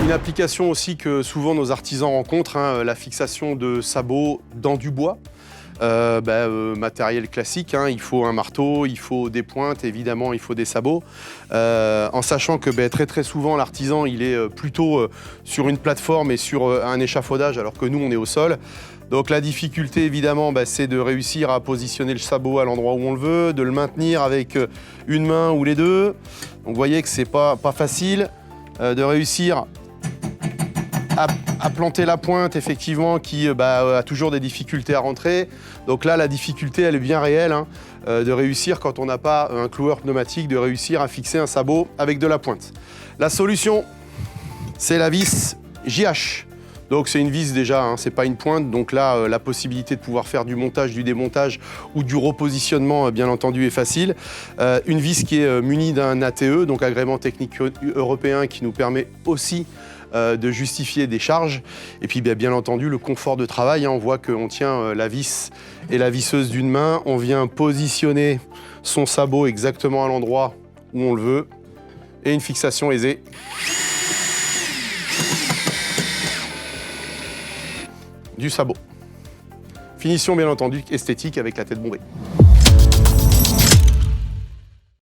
Une application aussi que souvent nos artisans rencontrent, hein, la fixation de sabots dans du bois. Matériel classique, hein, il faut un marteau, il faut des pointes, évidemment il faut des sabots. En sachant que très souvent l'artisan il est plutôt sur une plateforme et sur un échafaudage alors que nous on est au sol. Donc la difficulté évidemment c'est de réussir à positionner le sabot à l'endroit où on le veut, de le maintenir avec une main ou les deux. Donc vous voyez que c'est pas facile de réussir à planter la pointe, effectivement, qui a toujours des difficultés à rentrer. Donc là, la difficulté, elle est bien réelle, hein, de réussir, quand on n'a pas un cloueur pneumatique, de réussir à fixer un sabot avec de la pointe. La solution, c'est la vis JH. Donc c'est une vis déjà, hein, c'est pas une pointe. Donc là, la possibilité de pouvoir faire du montage, du démontage ou du repositionnement, bien entendu, est facile. Une vis qui est munie d'un ATE, donc agrément technique européen, qui nous permet aussi de justifier des charges. Et puis bien entendu le confort de travail, hein. On voit qu'on tient la vis et la visseuse d'une main, on vient positionner son sabot exactement à l'endroit où on le veut et une fixation aisée. Du sabot. Finition bien entendu esthétique avec la tête bombée.